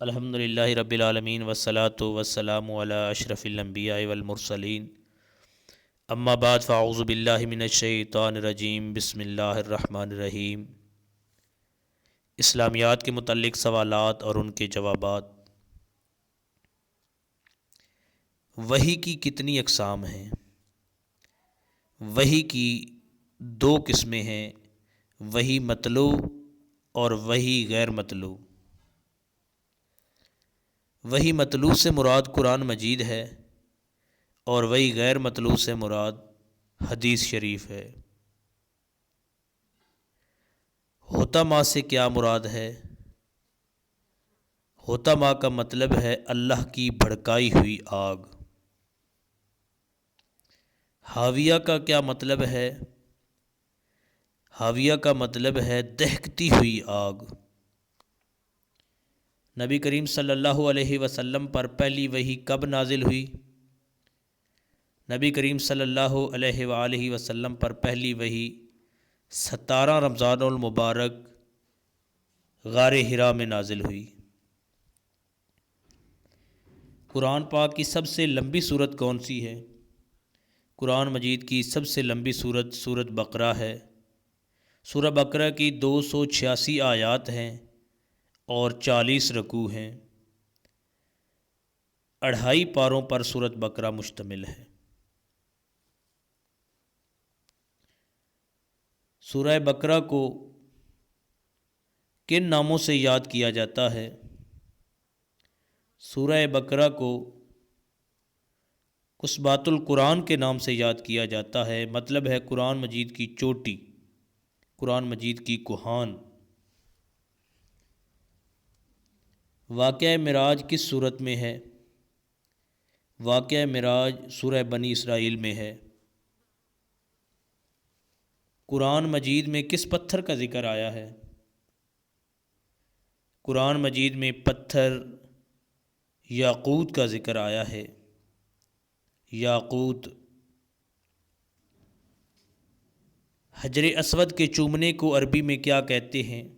الحمدللہ رب العالمین والصلاة والسلام علی اشرف الانبیاء والمرسلین اما بعد فاعوذ باللہ من الشیطان الرجیم بسم اللہ الرحمن الرحیم۔ اسلامیات کے متعلق سوالات اور ان کے جوابات۔ وحی کی کتنی اقسام ہیں؟ وحی کی دو قسمیں ہیں، وحی مطلوع اور وحی غیر مطلوع۔ وحی مطلوع سے مراد قرآن مجید ہے اور وحی غیر مطلوع سے مراد حدیث شریف ہے۔ حطمہ سے کیا مراد ہے؟ حطمہ کا مطلب ہے اللہ کی بھڑکائی ہوئی آگ۔ حاویہ کا کیا مطلب ہے؟ حاویہ کا مطلب ہے دہکتی ہوئی آگ۔ نبی کریم صلی اللہ علیہ وسلم پر پہلی وحی کب نازل ہوئی؟ نبی کریم صلی اللہ علیہ وآلہ وسلم پر پہلی وحی 17 رمضان المبارک غار حرا میں نازل ہوئی۔ قرآن پاک کی سب سے لمبی سورت کون سی ہے؟ قرآن مجید کی سب سے لمبی سورت سورۃ بقرہ ہے۔ سورہ بقرہ کی 286 آیات ہیں اور 40 رکوع ہیں۔ 2.5 پاروں پر سورۃ بقرہ مشتمل ہے۔ سورہ بقرہ کو کن ناموں سے یاد کیا جاتا ہے؟ سورہ بقرہ کو قصبات القرآن کے نام سے یاد کیا جاتا ہے، مطلب ہے قرآن مجید کی چوٹی، قرآن مجید کی کوہان۔ واقعہ معراج کس سورت میں ہے؟ واقعہ معراج سورہ بنی اسرائیل میں ہے۔ قرآن مجید میں کس پتھر کا ذکر آیا ہے؟ قرآن مجید میں پتھر یاقوت کا ذکر آیا ہے۔ یاقوت۔ حجر اسود کے چومنے کو عربی میں کیا کہتے ہیں؟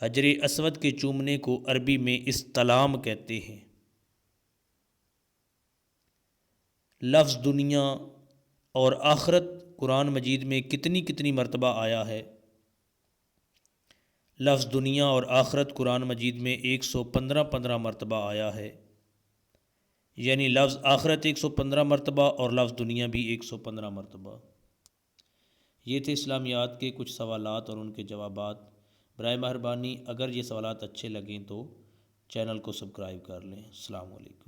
حجر اسود کے چومنے کو عربی میں استلام کہتے ہیں۔ لفظ دنیا اور آخرت قرآن مجید میں کتنی مرتبہ آیا ہے؟ لفظ دنیا اور آخرت قرآن مجید میں 115 مرتبہ آیا ہے، یعنی لفظ آخرت 115 مرتبہ اور لفظ دنیا بھی 115 مرتبہ۔ یہ تھے اسلامیات کے کچھ سوالات اور ان کے جوابات۔ برائے مہربانی اگر یہ سوالات اچھے لگیں تو چینل کو سبسکرائب کر لیں۔ السلام علیکم۔